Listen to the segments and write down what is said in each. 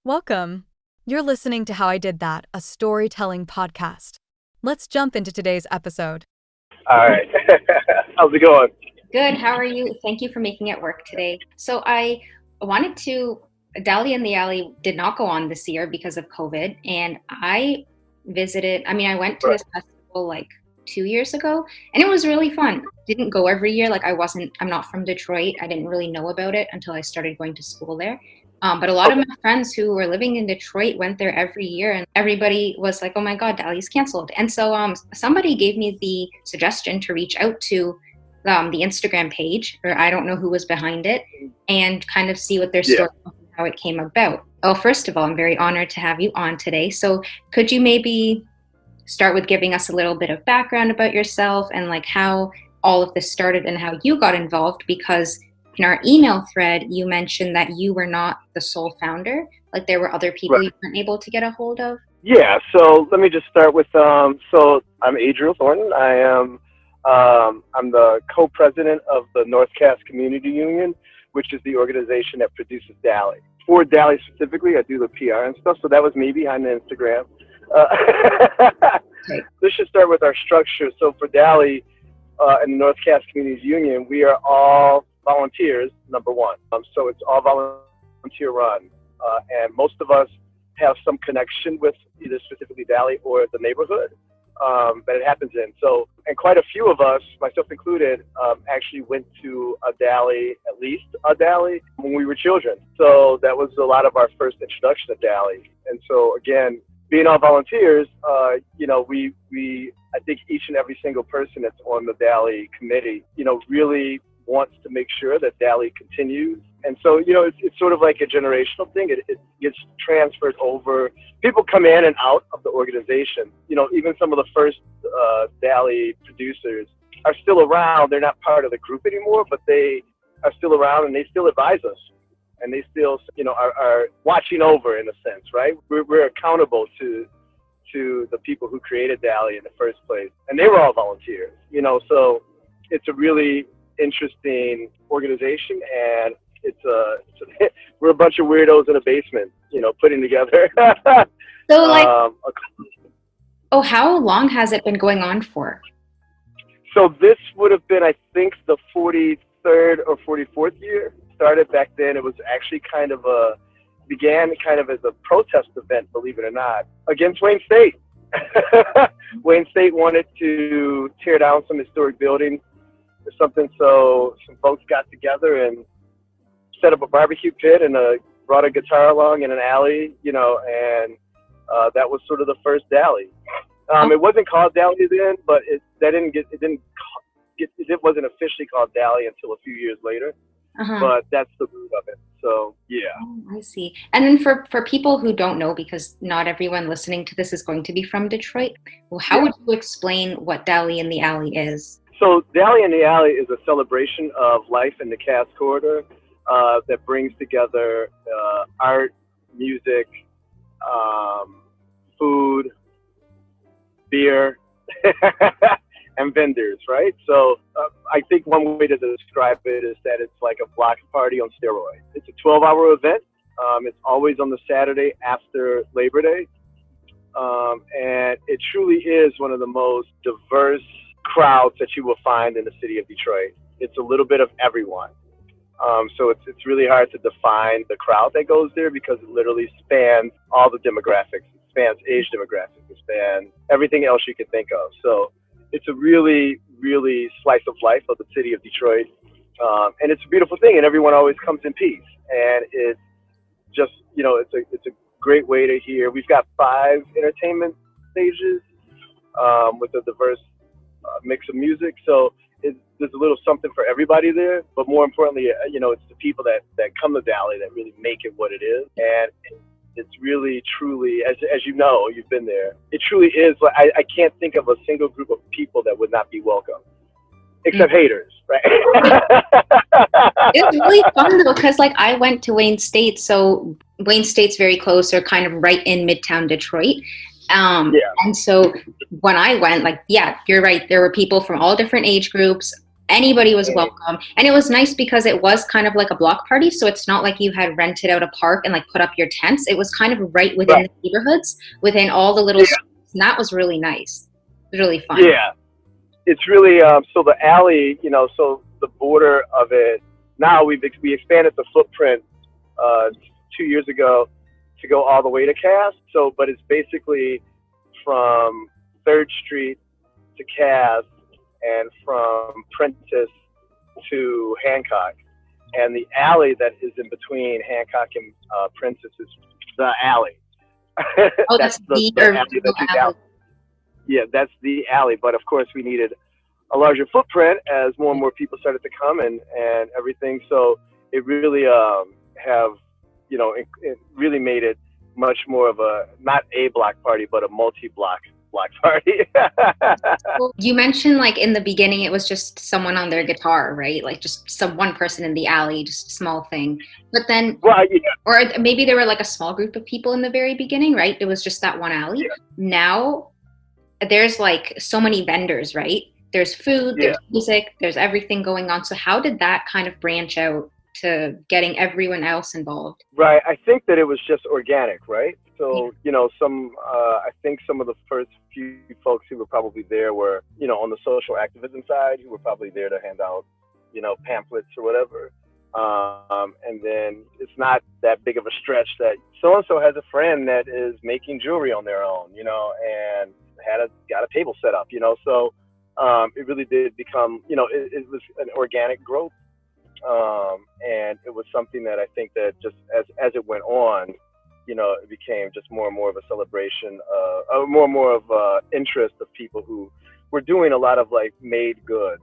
Welcome. You're listening to How I Did That, a storytelling podcast. Let's jump into today's episode. All right. How's it going? Good. How are you? Thank you for making it work today. So I wanted to, Dali in the Alley did not go on this year because of COVID. And I went to this festival like 2 years ago and it was really fun. Didn't go every year. I'm not from Detroit. I didn't really know about it until I started going to school there. But a lot of my friends who were living in Detroit went there every year, and everybody was like, oh my God, Dali's canceled. And so somebody gave me the suggestion to reach out to the Instagram page, or I don't know who was behind it, and kind of see what their story was and how it came about. Oh, first of all, I'm very honored to have you on today. So could you maybe start with giving us a little bit of background about yourself and like how all of this started and how you got involved? Because in our email thread, you mentioned that you were not the sole founder, like there were other people you weren't able to get a hold of. Yeah, so let me just start with, so I'm Adriel Thornton. I'm the co-president of the North Cass Community Union, which is the organization that produces Dali. For Dali specifically, I do the PR and stuff, so that was me behind the Instagram. Let's just start with our structure. So for Dali and the North Cass Community Union, we are all volunteers, number one. So it's all volunteer run. And most of us have some connection with either specifically Dali or the neighborhood that it happens in. So, and quite a few of us, myself included, actually went to a Dali, at least a Dali, when we were children. So that was a lot of our first introduction to Dali. And so again, being all volunteers, I think each and every single person that's on the Dali committee, really wants to make sure that Dali continues. And so, it's sort of like a generational thing. It gets transferred over. People come in and out of the organization. Even some of the first Dali producers are still around. They're not part of the group anymore, but they are still around and they still advise us. And they still, are watching over in a sense, right? We're accountable to the people who created Dali in the first place. And they were all volunteers, so it's a really interesting organization, and we're a bunch of weirdos in a basement, putting together. So how long has it been going on for? So this would have been, I think, the 43rd or 44th year. Started back then. It was actually began as a protest event, believe it or not, against Wayne State. Wayne State wanted to tear down some historic buildings or something, so some folks got together and set up a barbecue pit and brought a guitar along in an alley, and that was sort of the first Dali. It wasn't called Dali then, but it wasn't officially called Dali until a few years later. But that's the root of it. So, yeah. Oh, I see. And then for people who don't know, because not everyone listening to this is going to be from Detroit, well, how would you explain what Dali in the Alley is? So Dali in the Alley is a celebration of life in the Cass Corridor that brings together art, music, food, beer, and vendors, right? So I think one way to describe it is that it's like a block party on steroids. It's a 12-hour event. It's always on the Saturday after Labor Day. And it truly is one of the most diverse crowds that you will find in the city of Detroit. It's a little bit of everyone. So it's really hard to define the crowd that goes there because it literally spans all the demographics. It spans age demographics. It spans everything else you can think of. So it's a really, really slice of life of the city of Detroit. And it's a beautiful thing, and everyone always comes in peace. And it's just, it's a great way to hear. We've got 5 entertainment stages with a diverse mix of music. So there's a little something for everybody there. But more importantly, it's the people that come to Dali that really make it what it is. And it's really, truly, as you've been there, it truly is. I can't think of a single group of people that would not be welcome, except haters, right? It's really fun though, because I went to Wayne State, so Wayne State's very close, or kind of right in Midtown Detroit. And so when I went, you're right, there were people from all different age groups. Anybody was welcome. And it was nice because it was kind of like a block party. So it's not like you had rented out a park and like put up your tents. It was kind of right within the neighborhoods, within all the little streets. And that was really nice. It was really fun. Yeah. It's really, so the alley, you know, so the border of it, now we expanded the footprint 2 years ago to go all the way to Cass. So, but it's basically from 3rd Street to Cass and from Prentice to Hancock. And the alley that is in between Hancock and Prentice is the alley. Oh, that's the alley that you alley. Yeah, that's the alley. But of course, we needed a larger footprint as more and more people started to come and everything. So it really it really made it much more of a, not a block party, but a multi-block party. You mentioned like in the beginning, it was just someone on their guitar, right? Like just one person in the alley, just a small thing. But then, or maybe there were like a small group of people in the very beginning, right? It was just that one alley. Yeah. Now there's like so many vendors, right? There's food, there's music, there's everything going on. So how did that kind of branch out to getting everyone else involved? Right. I think that it was just organic, right? So, you know, I think some of the first few folks who were probably there were, you know, on the social activism side, who were probably there to hand out, you know, pamphlets or whatever. And then it's not that big of a stretch that so-and-so has a friend that is making jewelry on their own, you know, and got a table set up, you know, so it really did become, you know, it was an organic growth. And it was something that I think that just as it went on, you know, it became just more and more of a celebration, more and more of interest of people who were doing a lot of like made goods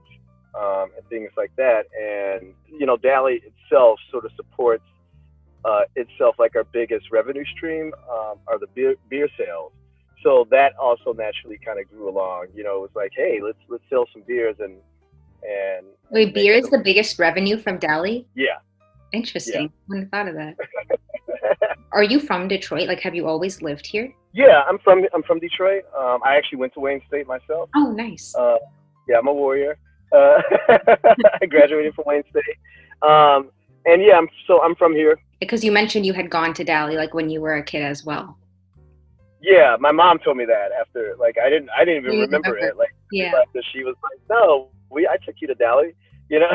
and things like that. And, you know, Dali itself sort of supports itself, like our biggest revenue stream are the beer sales. So that also naturally kind of grew along. You know, it was like, hey, let's sell some beers and wait, beer is the biggest revenue from Dali? Yeah. Interesting. Yeah. Wouldn't have thought of that. Are you from Detroit? Like, have you always lived here? Yeah, I'm from Detroit. I actually went to Wayne State myself. Oh, nice. Yeah, I'm a Warrior. I graduated from Wayne State. And yeah, I'm from here. Because you mentioned you had gone to Dali like when you were a kid as well. Yeah, my mom told me that after, like, I didn't even remember it. Like, after she was like, no, I took you to Dali, you know?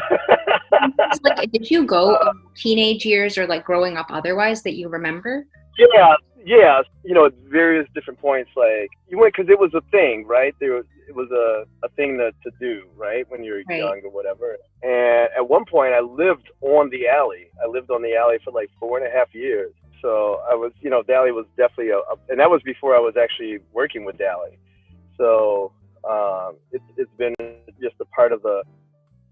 Like, did you go teenage years or like growing up otherwise that you remember? Yeah. You know, at various different points, like you went, cause it was a thing, right? It was a thing to do, right? When you're young or whatever. And at one point I lived on the alley. I lived on the alley for like 4.5 years. So I was, you know, Dali was definitely and that was before I was actually working with Dali. So it's been just a part of the,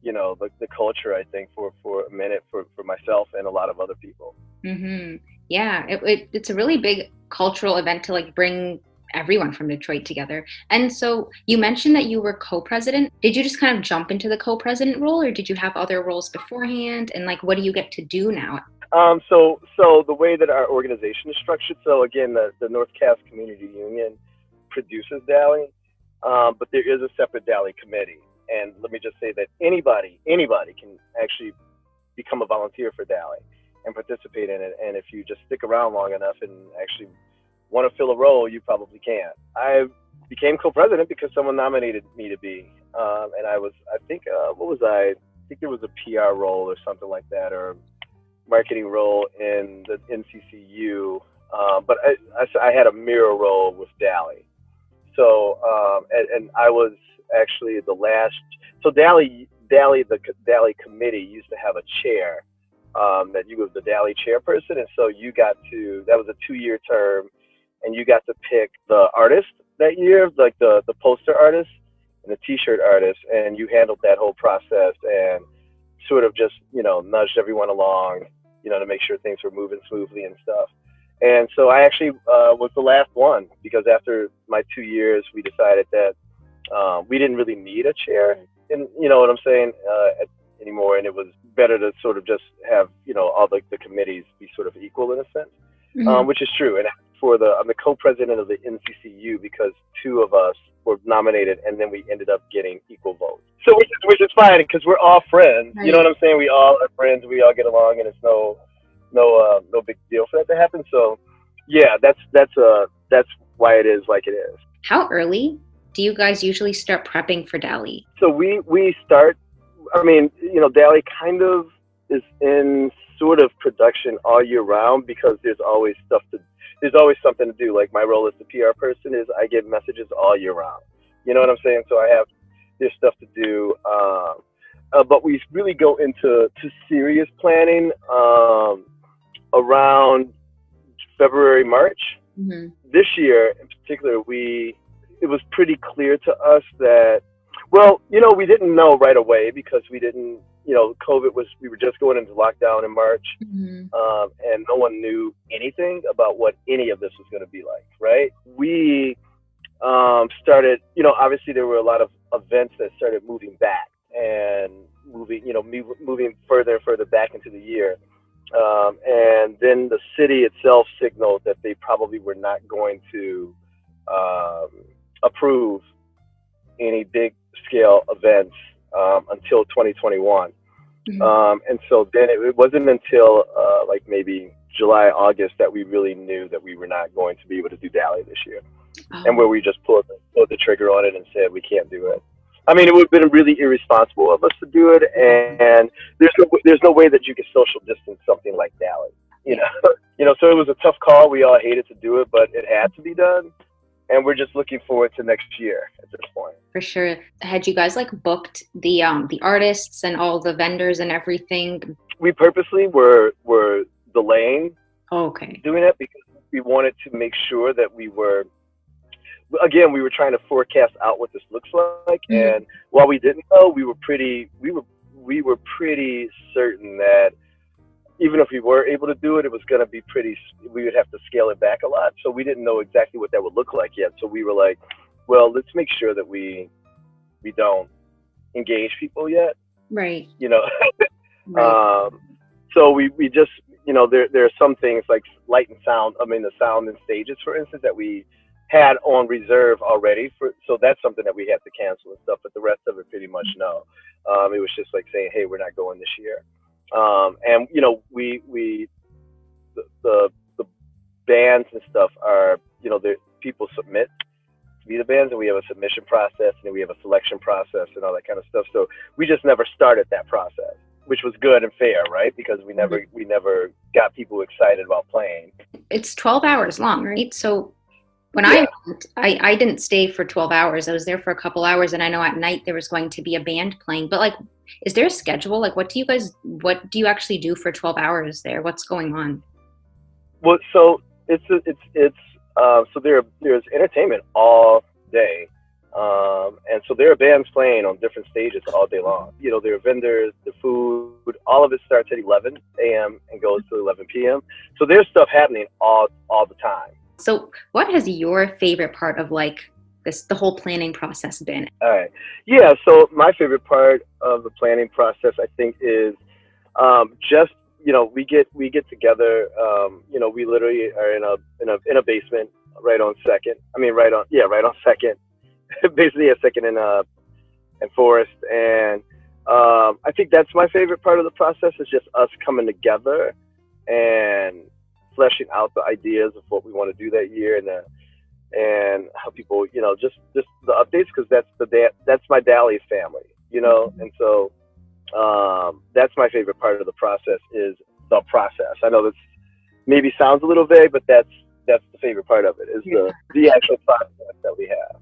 you know, the culture, I think, for a minute for myself and a lot of other people. Mm-hmm. Yeah, it's a really big cultural event to like bring everyone from Detroit together. And so you mentioned that you were co-president. Did you just kind of jump into the co-president role, or did you have other roles beforehand? And like, what do you get to do now? So the way that our organization is structured, so again, the North Cass Community Union produces Dali, but there is a separate Dali committee. And let me just say that anybody can actually become a volunteer for Dali and participate in it. And if you just stick around long enough and actually want to fill a role, you probably can. I became co-president because someone nominated me to be, and I think there was a PR role or something like that, or marketing role in the NCCU, but I had a mirror role with Dali. So, and I was actually the last, so the Dali committee used to have a chair, that you was the Dali chairperson. And so that was a 2-year term, and you got to pick the artist that year, like the poster artist and the t-shirt artist. And you handled that whole process and sort of just, you know, nudged everyone along, you know, to make sure things were moving smoothly and stuff. And so I actually was the last one, because after my 2 years, we decided that we didn't really need a chair, and you know what I'm saying, anymore. And it was better to sort of just have, you know, all the committees be sort of equal in a sense, which is true. And I'm the co-president of the NCCU because 2 of us were nominated, and then we ended up getting equal votes. which is fine because we're all friends. Right. You know what I'm saying? We all are friends. We all get along, and it's no big deal for that to happen. So, yeah, that's why it is like it is. How early do you guys usually start prepping for Dali? So we start. I mean, Dali kind of is in sort of production all year round because there's always something to do. Like my role as the PR person is I get messages all year round. You know what I'm saying? So there's stuff to do. But we really go into serious planning around February, March. Mm-hmm. This year in particular, it was pretty clear to us that, well, we didn't know right away because we didn't, COVID we were just going into lockdown in March, Mm-hmm. and no one knew anything about what any of this was going to be like, right? We started, obviously there were a lot of events that started moving back and moving further and further back into the year. And then the city itself signaled that they probably were not going to approve any big scale events until 2021. Mm-hmm. And so then it wasn't until like maybe July, August that we really knew that we were not going to be able to do Dali this year. Oh. And where we just pulled the trigger on it and said we can't do it. I mean, it would have been really irresponsible of us to do it, and there's no way that you can social distance something like Dali. So it was a tough call. We all hated to do it, but it had to be done. And we're just looking forward to next year at this point. For sure. Had you guys booked the artists and all the vendors and everything? We purposely were delaying doing it because we wanted to make sure that we were trying to forecast out what this looks like. Mm-hmm. And while we didn't know, we were pretty certain that even if we were able to do it, it was going to be we would have to scale it back a lot. So we didn't know exactly what that would look like yet. So we were like, well, let's make sure that we don't engage people yet. Right. Right. So we just, there are some things like light and sound. I mean, the sound and stages, for instance, that we had on reserve already. So that's something that we had to cancel and stuff. But the rest of it pretty much no. It was just like saying, hey, we're not going this year. And the bands and stuff are, people submit to be the bands, and we have a submission process, and we have a selection process and all that kind of stuff. So we just never started that process, which was good and fair, right? Because we never got people excited about playing. It's 12 hours long, right? So when I went, I didn't stay for 12 hours. I was there for a couple hours, and I know at night there was going to be a band playing. But is there a schedule? What do you actually do for 12 hours there? What's going on? Well, so so there's entertainment all day, and so there are bands playing on different stages all day long. There are vendors, the food, all of it starts at 11 a.m. and goes to 11 p.m. So there's stuff happening all the time. So what has your favorite part of the whole planning process been? All right. Yeah. So my favorite part of the planning process, I think, is just, we get together, we literally are in a basement right on Second. I mean, right on Second, basically a Second and Forest. And I think that's my favorite part of the process is just us coming together and fleshing out the ideas of what we want to do that year and how people, just the updates, because that's my Dali family, Mm-hmm. and so that's my favorite part of the process is the process. I know that maybe sounds a little vague, but that's the favorite part of it is the actual process that we have.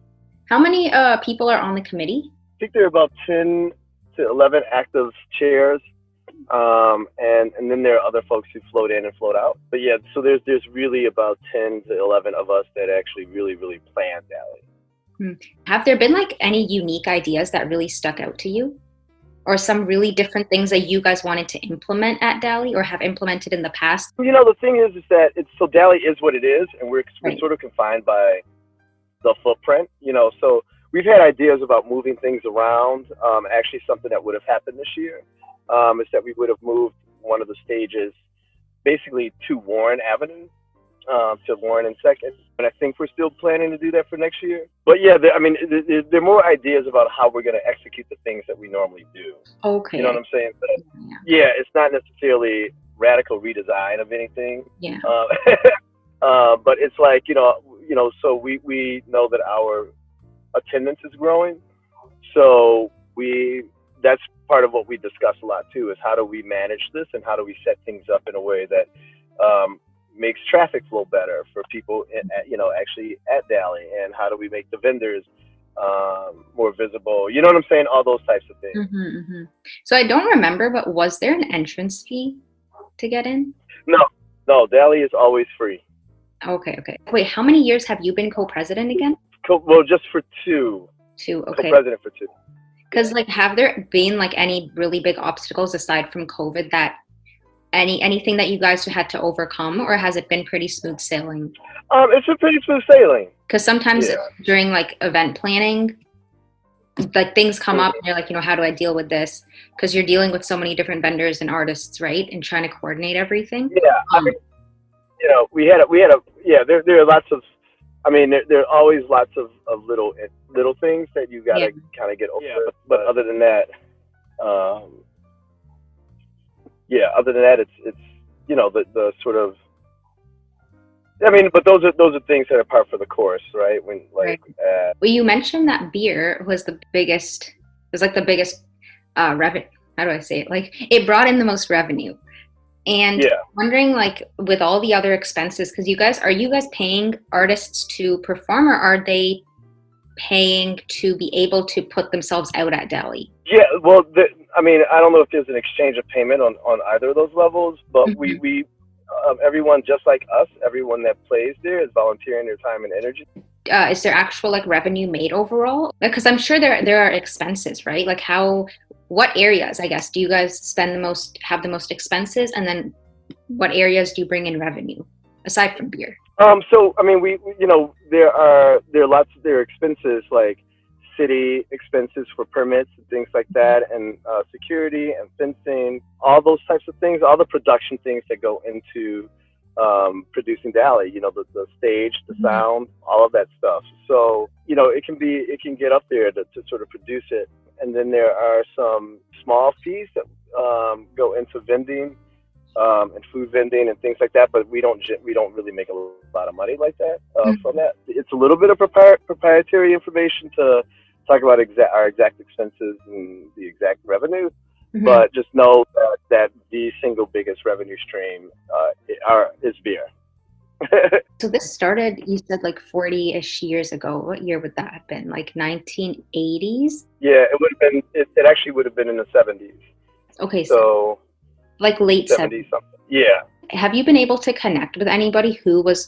How many people are on the committee? I think there are about 10 to 11 active chairs. And then there are other folks who float in and float out. But yeah, so there's really about 10 to 11 of us that actually really, really plan Dali. Have there been any unique ideas that really stuck out to you? Or some really different things that you guys wanted to implement at Dali or have implemented in the past? The thing is that Dali is what it is, and we're sort of confined by the footprint, so we've had ideas about moving things around. Actually, something that would have happened this year is that we would have moved one of the stages basically to Warren Avenue, to Lauren in second. And I think we're still planning to do that for next year. But yeah, there are more ideas about how we're going to execute the things that we normally do. Okay. You know what I'm saying? But yeah, it's not necessarily radical redesign of anything. Yeah. But it's like, so we know that our attendance is growing. So that's part of what we discuss a lot too, is how do we manage this and how do we set things up in a way that makes traffic flow better for people, actually at Dali, and how do we make the vendors more visible? You know what I'm saying? All those types of things. Mm-hmm, mm-hmm. So I don't remember, but was there an entrance fee to get in? No, Dali is always free. Okay. Wait, how many years have you been co-president again? Well, just for two. Two, okay. Co-president for two. Because have there been any really big obstacles aside from COVID that anything that you guys had to overcome, or has it been pretty smooth sailing? It's been pretty smooth sailing. Because sometimes during event planning, things come up and you're like, how do I deal with this? Because you're dealing with so many different vendors and artists, right? And trying to coordinate everything. Yeah. There are lots of, there are always lots of little things that you gotta kind of get over. Yeah, but other than that, it's the sort of, but those are things that are part for the course, right? Well, you mentioned that beer was the biggest revenue. How do I say it? It brought in the most revenue. And wondering, with all the other expenses, because are you guys paying artists to perform, or are they paying to be able to put themselves out at Dali? Yeah, well, I don't know if there's an exchange of payment on either of those levels, but we everyone, just like us, everyone that plays there is volunteering their time and energy. Is there actual revenue made overall? Because I'm sure there are expenses, right? What areas, I guess, do you guys have the most expenses, and then what areas do you bring in revenue aside from beer? There are expenses like city expenses for permits and things like that, and security and fencing, all those types of things, all the production things that go into producing Dali, the stage, the sound, all of that stuff. So, it can get up there to sort of produce it. And then there are some small fees that go into vending and food vending and things like that, but we don't really make a lot of money like that from that. It's a little bit of proprietary information to talk about our exact expenses and the exact revenue, but just know that the single biggest revenue stream is beer. So this started, you said 40-ish years ago. What year would that have been? 1980s? Yeah, it would have been. It actually would have been in the 70s. Okay, so late 70s something. Yeah. Have you been able to connect with anybody who was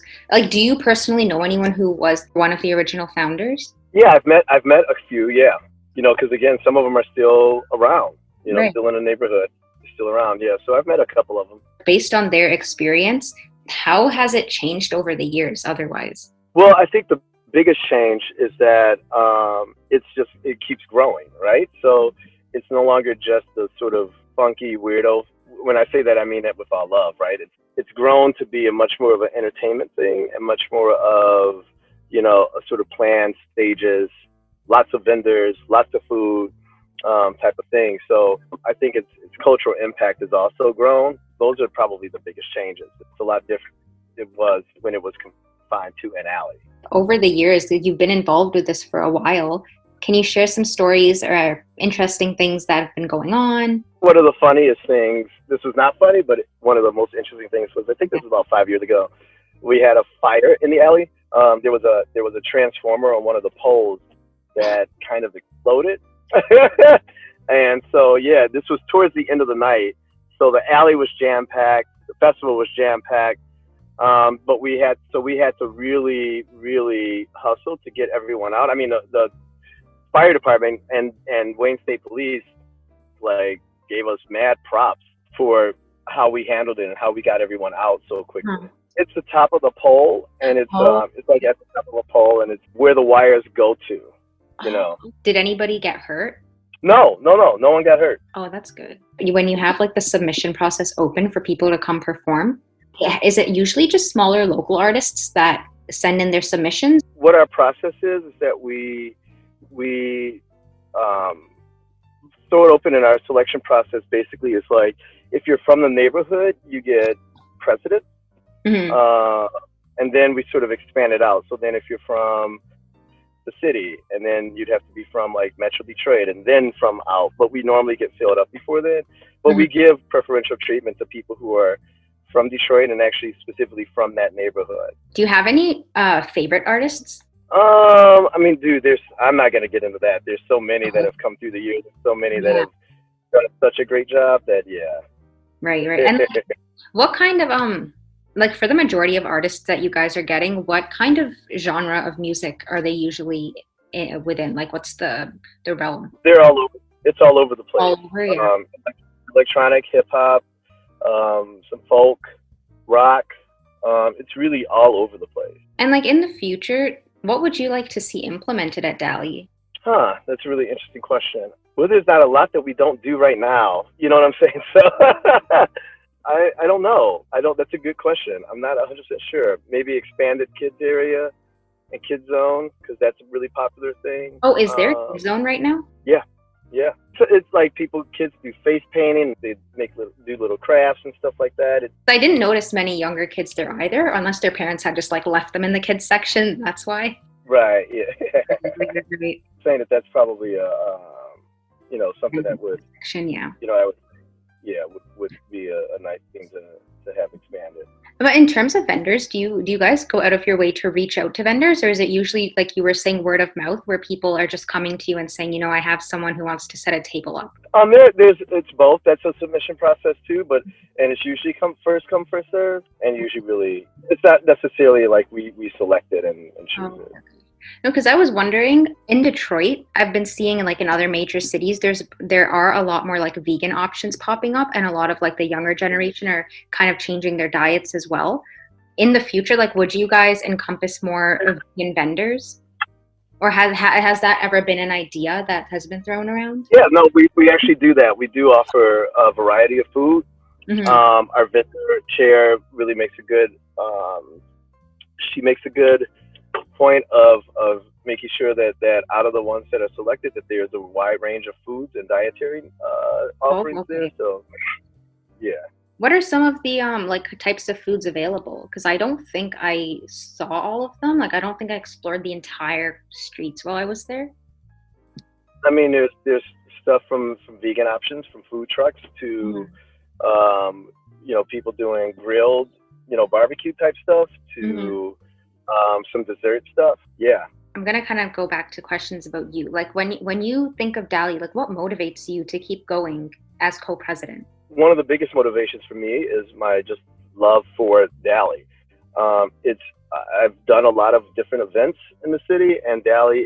do you personally know anyone who was one of the original founders? Yeah, I've met a few. Yeah, because again, some of them are still around. Still in the neighborhood, still around. Yeah, so I've met a couple of them. Based on their experience, how has it changed over the years otherwise? Well, I think the biggest change is that it keeps growing, right? So it's no longer just the sort of funky weirdo. When I say that, I mean that with all love, right? It's grown to be a much more of an entertainment thing, and much more of, a sort of planned stages, lots of vendors, lots of food, type of thing. So I think its cultural impact has also grown. Those are probably the biggest changes. It's a lot different than it was when it was confined to an alley. Over the years, you've been involved with this for a while. Can you share some stories or interesting things that have been going on? One of the funniest things, this was not funny, but one of the most interesting things was, I think this was about 5 years ago, we had a fire in the alley. There was a transformer on one of the poles that kind of exploded. And so, this was towards the end of the night. So the alley was jam-packed, the festival was jam-packed, but we had to really, really hustle to get everyone out. The fire department and Wayne State Police gave us mad props for how we handled it and how we got everyone out so quickly. It's the top of the pole, and it's at the top of a pole, and it's where the wires go to. Did anybody get hurt? No one got hurt. Oh, that's good. When you have the submission process open for people to come perform, Is it usually just smaller local artists that send in their submissions? What our process is that we throw it open in our selection process. Basically, is like if you're from the neighborhood, you get precedent, and then we sort of expand it out. So then if you're from the city, and then you'd have to be from like Metro Detroit, and then from out. But we normally get filled up before then. But we give preferential treatment to people who are from Detroit and actually specifically from that neighborhood. Do you have any favorite artists? I mean, dude, I'm not going to get into that. There's so many that have come through the years. There's so many that have done such a great job that, Right. And what kind of, like for the majority of artists that you guys are getting, what kind of genre of music are they usually within? Like what's the realm? They're all over. It's all over the place. All over, yeah. Electronic, hip hop, some folk, rock. It's really all over the place. And like in the future, what would you like to see implemented at Dali? That's a really interesting question. Well, there's not a lot that we don't do right now. You know what I'm saying? So I don't know. That's a good question. I'm not 100% sure. Maybe expanded kids area and kids zone, because that's a really popular thing. Oh, is there a kids zone right now? Yeah. So it's like kids do face painting. They do little crafts and stuff like that. I didn't notice many younger kids there either, unless their parents had just like left them in the kids section. That's why. Right. Yeah. Saying that's probably something that would would be a nice thing to have expanded. But in terms of vendors, do you guys go out of your way to reach out to vendors, or is it usually, like you were saying, word of mouth, where people are just coming to you and saying, I have someone who wants to set a table up? It's both. That's a submission process too, and it's usually first come, first serve, and usually really it's not necessarily like we select it and choose it. No, because I was wondering, in Detroit, I've been seeing like in other major cities, there are a lot more like vegan options popping up, and a lot of like the younger generation are kind of changing their diets as well. In the future, like, would you guys encompass more vegan vendors, or has that ever been an idea that has been thrown around? Yeah, no, we actually do that. We do offer a variety of food. Our vendor chair really makes a good. She makes a good point of making sure that out of the ones that are selected, that there's a wide range of foods and dietary offerings there. So, yeah. What are some of the like types of foods available? Because I don't think I saw all of them. Like I don't think I explored the entire streets while I was there. I mean, there's stuff from vegan options, from food trucks to people doing grilled, barbecue type stuff to some dessert stuff. Yeah. I'm gonna kind of go back to questions about you. Like when you think of Dali, like what motivates you to keep going as co-president? One of the biggest motivations for me is my just love for Dali. I've done a lot of different events in the city, and Dali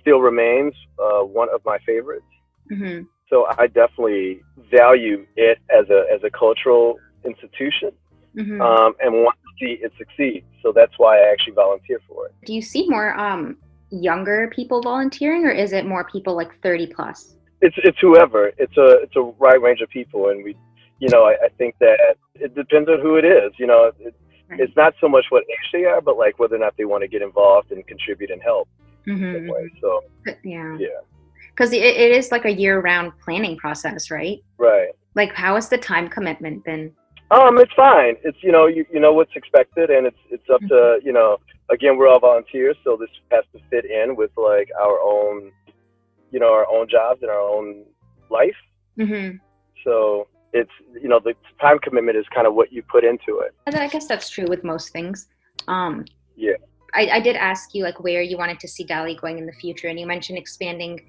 still remains one of my favorites. So I definitely value it as a cultural institution, and want to see it succeed. So that's why I actually volunteer for it. Do you see more younger people volunteering, or is it more people like 30 plus? It's whoever. It's a wide range of people, and I think that it depends on who it is. It's not so much what age they are, but like whether or not they want to get involved and contribute and help. So yeah. Because it is like a year-round planning process, right? Right. Like, how has the time commitment been? It's fine. It's you know what's expected, and it's up to again, we're all volunteers, so this has to fit in with like our own jobs and our own life. So it's the time commitment is kind of what you put into it. I guess that's true with most things. Yeah. I did ask you like where you wanted to see Dali going in the future, and you mentioned expanding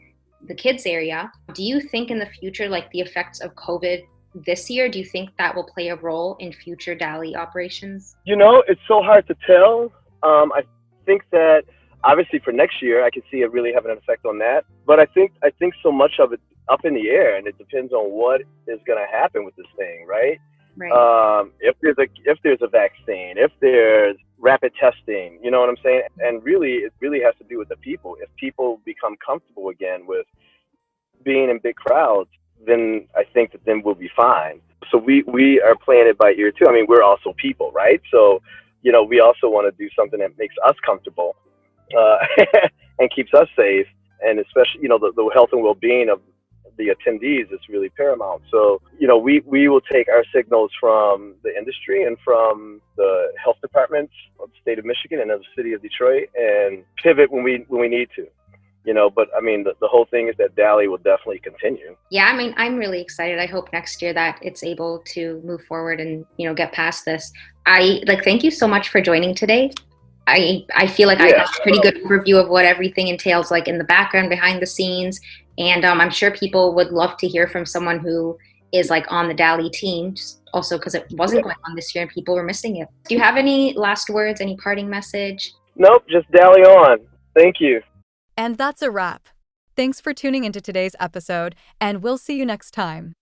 the kids area. Do you think in the future, like the effects of COVID this year, do you think that will play a role in future Dali operations? It's so hard to tell. I think that obviously for next year, I can see it really having an effect on that. But I think so much of it up in the air, and it depends on what is going to happen with this thing, right? Right. If there's a vaccine, if there's rapid testing, you know what I'm saying? And really, it really has to do with the people. If people become comfortable again with being in big crowds, then I think that then we'll be fine. So we are playing it by ear too. I mean, we're also people, right? So, we also want to do something that makes us comfortable, uh, and keeps us safe. And especially, the health and well-being of the attendees is really paramount. So, we will take our signals from the industry and from the health departments of the state of Michigan and of the city of Detroit and pivot when we need to. But I mean, the whole thing is that DALI will definitely continue. Yeah, I mean, I'm really excited. I hope next year that it's able to move forward and, get past this. Thank you so much for joining today. I feel like I got a pretty good overview of what everything entails, like in the background, behind the scenes. And I'm sure people would love to hear from someone who is like on the DALI team, just also because it wasn't going on this year and people were missing it. Do you have any last words, any parting message? Nope, just DALI on. Thank you. And that's a wrap. Thanks for tuning into today's episode, and we'll see you next time.